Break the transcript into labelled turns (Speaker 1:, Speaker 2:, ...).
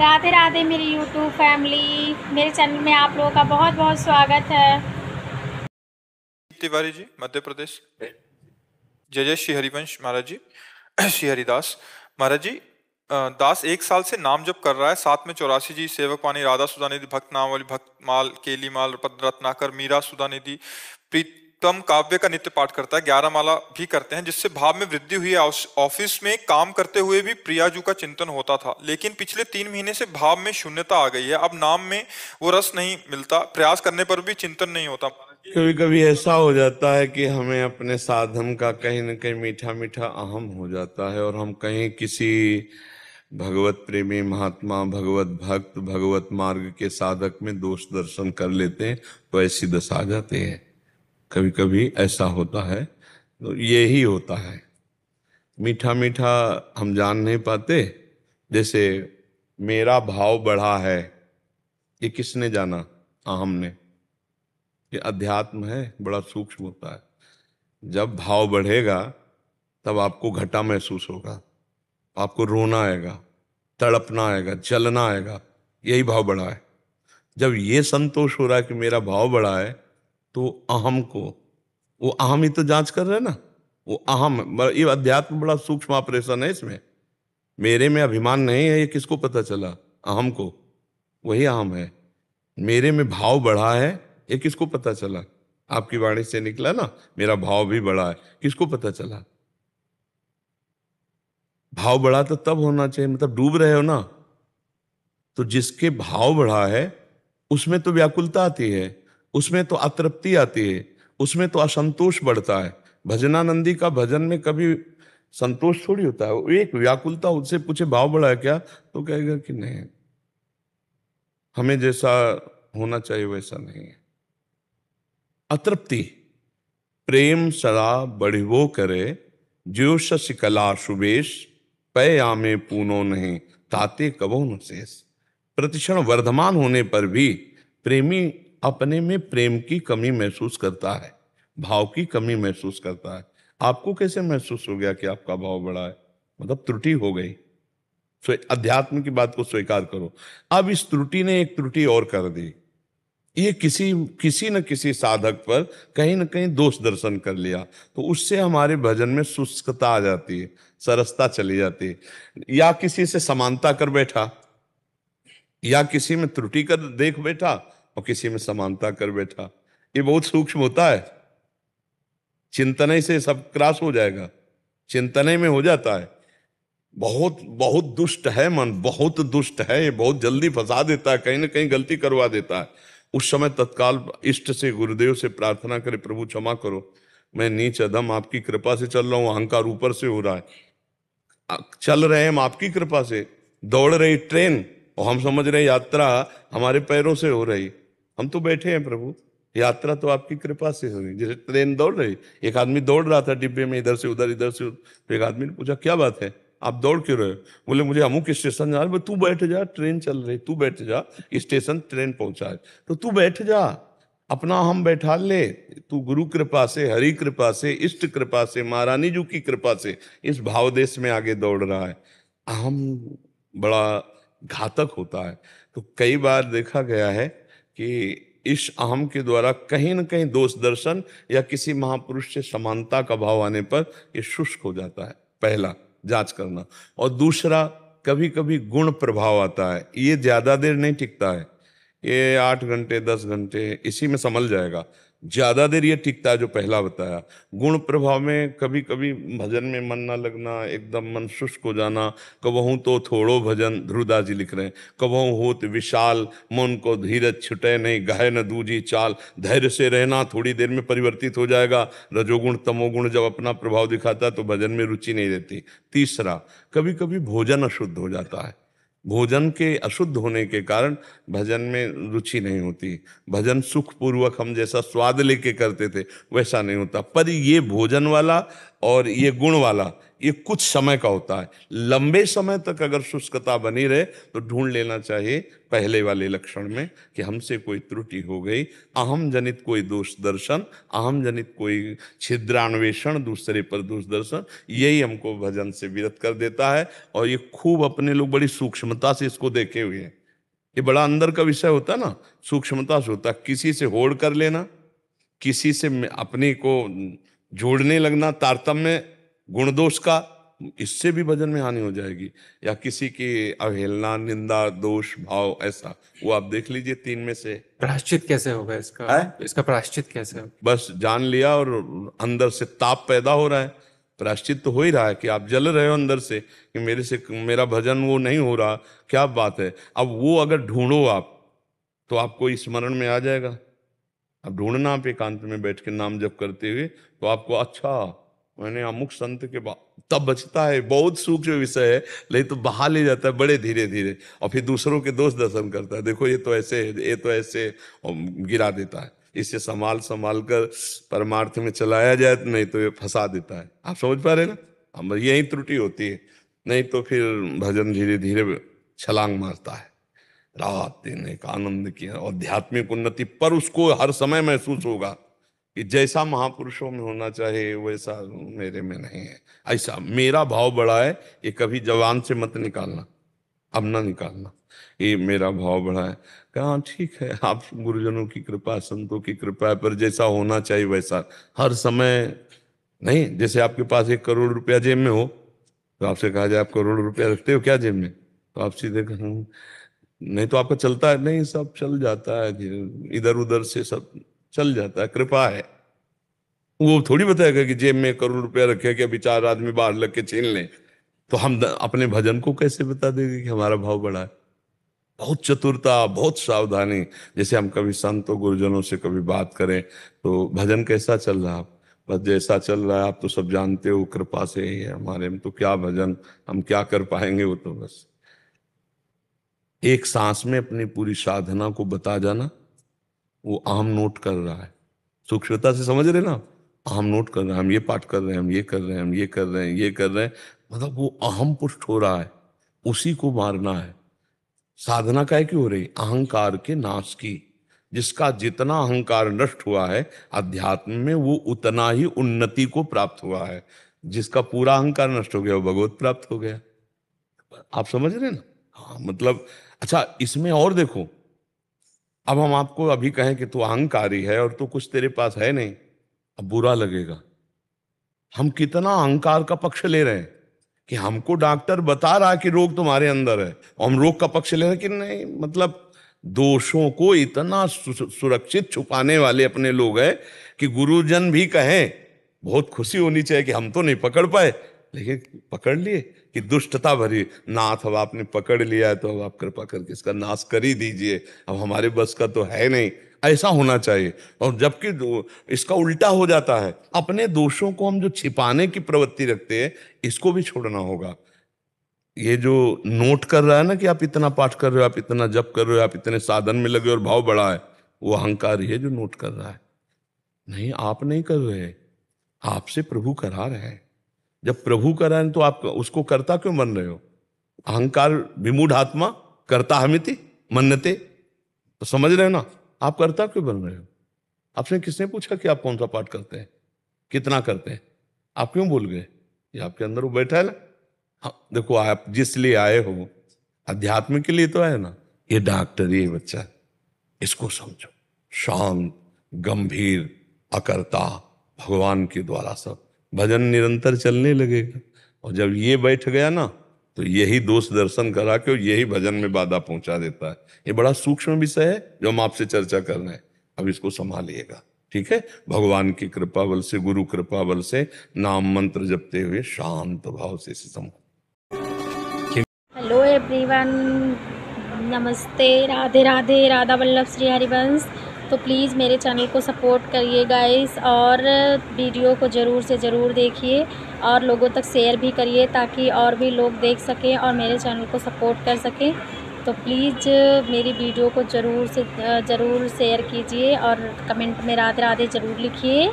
Speaker 1: राधे राधे मेरी YouTube family. मेरे channel में आप लोगों का बहुत बहुत स्वागत है।
Speaker 2: तिवारी जी, मध्य प्रदेश। जय जय श्री हरिवंश महाराज जी। श्री हरिदास महाराज जी। दास 1 साल से नाम जप कर रहा है। साथ में 84 जी, सेवक पानी, राधा सुधा निधि, भक्त नामावली, भक्त माल, केली माल, पद रत्नाकर, मीरा सुधा निधि, प्रीतम काव्य का नित्य पाठ करता है। 11 माला भी करते हैं, जिससे भाव में वृद्धि हुई है। ऑफिस में काम करते हुए भी प्रियाजू का चिंतन होता था, लेकिन पिछले 3 महीने से भाव में शून्यता आ गई है। अब नाम में वो रस नहीं मिलता, प्रयास करने पर भी चिंतन नहीं होता।
Speaker 3: कभी कभी ऐसा हो जाता है कि हमें अपने साधन का कहीं न कहीं मीठा मीठा अहम हो जाता है और हम कहीं किसी भगवत प्रेमी महात्मा, भगवत भक्त, भगवत मार्ग के साधक में दोष दर्शन कर लेते हैं, तो ऐसी दशा आ जाती है। कभी कभी ऐसा होता है, तो यही होता है। मीठा मीठा हम जान नहीं पाते। जैसे मेरा भाव बढ़ा है, ये किसने जाना? अहम ने। ये अध्यात्म है, बड़ा सूक्ष्म होता है। जब भाव बढ़ेगा तब आपको घटा महसूस होगा, आपको रोना आएगा, तड़पना आएगा, जलना आएगा। यही भाव बढ़ा है। जब ये संतोष हो रहा है कि मेरा भाव बढ़ा है, तो अहम को, वो अहम ही तो जांच कर रहे हैं ना। वो अहम, ये अध्यात्म बड़ा सूक्ष्म ऑपरेशन है। इसमें मेरे में अभिमान नहीं है, ये किसको पता चला? अहम को। वही अहम है। मेरे में भाव बढ़ा है, ये किसको पता चला? आपकी वाणी से निकला ना, मेरा भाव भी बढ़ा है। किसको पता चला? भाव बढ़ा तो तब होना चाहिए, मतलब डूब रहे हो ना। तो जिसके भाव बढ़ा है उसमें तो व्याकुलता आती है, उसमें तो अतृप्ति आती है, उसमें तो असंतोष बढ़ता है। भजनानंदी का भजन में कभी संतोष थोड़ी होता है। वो एक व्याकुलता, उससे पूछे भाव बढ़ा है क्या, तो कहेगा कि नहीं, हमें जैसा होना चाहिए वैसा नहीं है। अतृप्ति। प्रेम सदा बढ़िवो करे, ज्यो शशि कला सुबेश, पै आमे पूनो नहीं, ताते कबो न शेष। प्रतिक्षण वर्धमान होने पर भी प्रेमी अपने में प्रेम की कमी महसूस करता है, भाव की कमी महसूस करता है। आपको कैसे महसूस हो गया कि आपका भाव बढ़ा है? मतलब त्रुटि हो गई। अध्यात्म की बात को स्वीकार करो। अब इस त्रुटि ने एक त्रुटि और कर दी। ये किसी किसी न किसी साधक पर कहीं न कहीं दोष दर्शन कर लिया, तो उससे हमारे भजन में शुष्कता आ जाती है, सरसता चली जाती है। या किसी से समानता कर बैठा, या किसी में त्रुटि कर देख बैठा और किसी में समानता कर बैठा। ये बहुत सूक्ष्म होता है। चिंतन से सब क्रॉस हो जाएगा, चिंतन में हो जाता है। बहुत बहुत दुष्ट है मन, बहुत दुष्ट है ये, बहुत जल्दी फंसा देता है, कहीं ना कहीं गलती करवा देता है। उस समय तत्काल इष्ट से, गुरुदेव से प्रार्थना करे, प्रभु क्षमा करो, मैं नीच अधम आपकी कृपा से चल रहा हूं, अहंकार ऊपर से हो रहा है। चल रहे हैं हम आपकी कृपा से, दौड़ रही ट्रेन और हम समझ रहे हैं यात्रा हमारे पैरों से हो रही। हम तो बैठे हैं प्रभु, यात्रा तो आपकी कृपा से हो रही। जैसे ट्रेन दौड़ रही, एक आदमी दौड़ रहा था डिब्बे में, इधर से उधर, इधर से उधर। तो एक आदमी ने पूछा, क्या बात है, आप दौड़ क्यों रहे हो? बोले, मुझे अमुक स्टेशन जा रहा। तू बैठ जा, ट्रेन चल रही, तू बैठ जा, स्टेशन ट्रेन पहुंचा है, तो तू बैठ जा, अपना हम बैठा ले। तू गुरु कृपा से, हरि कृपा से, इष्ट कृपा से, महारानी जी की कृपा से इस भाव देश में आगे दौड़ रहा है। अहम बड़ा घातक होता है। तो कई बार देखा गया है कि इस अहम के द्वारा कहीं न कहीं दोष दर्शन या किसी महापुरुष से समानता का भाव आने पर ये शुष्क हो जाता है। पहला जांच करना। और दूसरा, कभी कभी गुण प्रभाव आता है, ये ज्यादा देर नहीं टिकता है। ये 8 घंटे 10 घंटे इसी में संभल जाएगा। ज्यादा देर ये टिकता है जो पहला बताया। गुण प्रभाव में कभी कभी भजन में मन ना लगना, एकदम मन शुष्क हो जाना। कबहू तो थोड़ो भजन, ध्रुवदास जी लिख रहे हैं, कबहू होत विशाल, मन को धीरज छुटे नहीं, गाय न दूजी चाल। धैर्य से रहना, थोड़ी देर में परिवर्तित हो जाएगा। रजोगुण तमोगुण जब अपना प्रभाव दिखाता है तो भजन में रुचि नहीं रहती। तीसरा, कभी कभी भोजन अशुद्ध हो जाता है। भोजन के अशुद्ध होने के कारण भजन में रुचि नहीं होती। भजन सुख पूर्वक हम जैसा स्वाद लेके करते थे वैसा नहीं होता। पर ये भोजन वाला और ये गुण वाला, ये कुछ समय का होता है। लंबे समय तक अगर शुष्कता बनी रहे तो ढूंढ लेना चाहिए पहले वाले लक्षण में कि हमसे कोई त्रुटि हो गई, अहम जनित कोई दोष दर्शन, अहम जनित कोई छिद्रान्वेषण, दूसरे पर दोष दर्शन, यही हमको भजन से विरत कर देता है। और ये खूब अपने लोग बड़ी सूक्ष्मता से इसको देखे हुए हैं। ये बड़ा अंदर का विषय होता है ना, सूक्ष्मता से होता है। किसी से होड़ कर लेना, किसी से अपने को जोड़ने लगना तारतम्य गुण दोष का, इससे भी भजन में हानि हो जाएगी। या किसी की अवहेलना, निंदा, दोष भाव, ऐसा वो आप देख लीजिए 3 में से।
Speaker 4: प्रायश्चित कैसे होगा इसका?
Speaker 3: है?
Speaker 4: इसका प्रायश्चित कैसे होगा?
Speaker 3: बस जान लिया और अंदर से ताप पैदा हो रहा है, प्रायश्चित तो हो ही रहा है कि आप जल रहे हो अंदर से कि मेरे से मेरा भजन वो नहीं हो रहा, क्या बात है। अब वो अगर ढूंढो आप तो आपको स्मरण में आ जाएगा। अब ढूंढना आप एकांत में बैठ के नाम जप करते हुए तो आपको, अच्छा मैंने अमुक संत के बाद, तब बचता है। बहुत सूक्ष्म विषय है, लेकिन तो बहा ले जाता है बड़े धीरे धीरे, और फिर दूसरों के दोष दर्शन करता है, देखो ये तो ऐसे है, ये तो ऐसे, और गिरा देता है। इसे संभाल संभाल कर परमार्थ में चलाया जाए, नहीं तो ये फंसा देता है। आप समझ पा रहे ना? हम यही त्रुटि होती है, नहीं तो फिर भजन धीरे धीरे छलांग मारता है। रात दिन एक आनंद की आध्यात्मिक उन्नति, पर उसको हर समय महसूस होगा कि जैसा महापुरुषों में होना चाहिए वैसा मेरे में नहीं है। ऐसा मेरा भाव बड़ा है, ये कभी जवान से मत निकालना, अब ना निकालना, ये मेरा भाव बड़ा है। कहा ठीक है, आप गुरुजनों की कृपा, संतों की कृपा पर जैसा होना चाहिए वैसा हर समय नहीं। जैसे आपके पास 1 करोड़ रुपया जेब में हो तो आपसे कहा जाए आप करोड़ रुपया रखते हो क्या जेब में, तो आप सीधे कहें नहीं, तो आपका चलता है, नहीं सब चल जाता है, इधर उधर से सब चल जाता है, कृपा है। वो थोड़ी बताएगा कि जेब में 1 करोड़ रुपया रखे कि अभी 4 आदमी बाहर लग के छीन लें। तो हम अपने भजन को कैसे बता देंगे कि हमारा भाव बड़ा है? बहुत चतुरता, बहुत सावधानी। जैसे हम कभी संतों गुरुजनों से कभी बात करें तो भजन कैसा चल रहा है, बस जैसा चल रहा है आप तो सब जानते हो, कृपा से ही है हमारे में, तो क्या भजन हम क्या कर पाएंगे। वो तो बस एक सांस में अपनी पूरी साधना को बता जाना, वो अहम नोट कर रहा है। सूक्ष्मता से समझ रहे ना? अहम नोट कर रहे हैं, हम ये पाठ कर रहे हैं, हम ये कर रहे हैं, हम ये कर रहे हैं, ये कर रहे हैं, मतलब वो अहम पुष्ट हो रहा है, उसी को मारना है। साधना काय की हो रही? अहंकार के नाश की। जिसका जितना अहंकार नष्ट हुआ है अध्यात्म में, वो उतना ही उन्नति को प्राप्त हुआ है। जिसका पूरा अहंकार नष्ट हो गया वो भगवत प्राप्त हो गया। आप समझ रहे ना? हाँ, मतलब अच्छा इसमें और देखो, अब हम आपको अभी कहें कि तू अहंकारी है और तो कुछ तेरे पास है नहीं, अब बुरा लगेगा। हम कितना अहंकार का पक्ष ले रहे हैं कि हमको डॉक्टर बता रहा है कि रोग तुम्हारे अंदर है, और हम रोग का पक्ष ले रहे हैं कि नहीं। मतलब दोषों को इतना सुरक्षित छुपाने वाले अपने लोग हैं कि गुरुजन भी कहें, बहुत खुशी होनी चाहिए कि हम तो नहीं पकड़ पाए, लेकिन पकड़ लिए कि दुष्टता भरी, नाथ अब आपने पकड़ लिया है तो अब आप कृपा करके इसका नाश कर ही दीजिए, अब हमारे बस का तो है नहीं। ऐसा होना चाहिए। और जबकि इसका उल्टा हो जाता है, अपने दोषों को हम जो छिपाने की प्रवृत्ति रखते हैं, इसको भी छोड़ना होगा। ये जो नोट कर रहा है ना कि आप इतना पाठ कर रहे हो, आप इतना जप कर रहे हो, आप इतने साधन में लगे और भाव बढ़ा है, वो अहंकार ही है जो नोट कर रहा है। नहीं, आप नहीं कर रहे, आपसे प्रभु करा रहे हैं। जब प्रभु करा है तो आप उसको करता क्यों बन रहे हो? अहंकार विमूढ़ आत्मा करता हमिति मन्नते, तो समझ रहे हो ना? आप करता क्यों बन रहे हो? आपसे किसने पूछा कि आप कौन सा पाठ करते हैं, कितना करते हैं? आप क्यों भूल गए? ये आपके अंदर वो बैठा है ना। हाँ, देखो आप जिस लिए आए हो अध्यात्म के लिए तो आए ना। ये डॉक्टर, ये बच्चा, इसको समझो, शांत, गंभीर, अकर्ता, भगवान के द्वारा सब भजन निरंतर चलने लगेगा। और जब ये बैठ गया ना तो यही दोष दर्शन करा के यही भजन में बाधा पहुंचा देता है। ये बड़ा सूक्ष्म विषय है जो हम आपसे चर्चा कर रहे हैं, अब इसको संभालिएगा, ठीक है? भगवान की कृपा बल से, गुरु कृपा बल से नाम मंत्र जपते हुए शांत भाव से
Speaker 1: हेलो एवरीवन, नमस्ते, राधे राधे, राधा वल्लभ श्री हरिवंश। तो प्लीज़ मेरे चैनल को सपोर्ट करिए गाइस, और वीडियो को ज़रूर से ज़रूर देखिए और लोगों तक शेयर भी करिए ताकि और भी लोग देख सकें और मेरे चैनल को सपोर्ट कर सकें। तो प्लीज़ मेरी वीडियो को ज़रूर से ज़रूर शेयर कीजिए और कमेंट में राधे राधे ज़रूर लिखिए।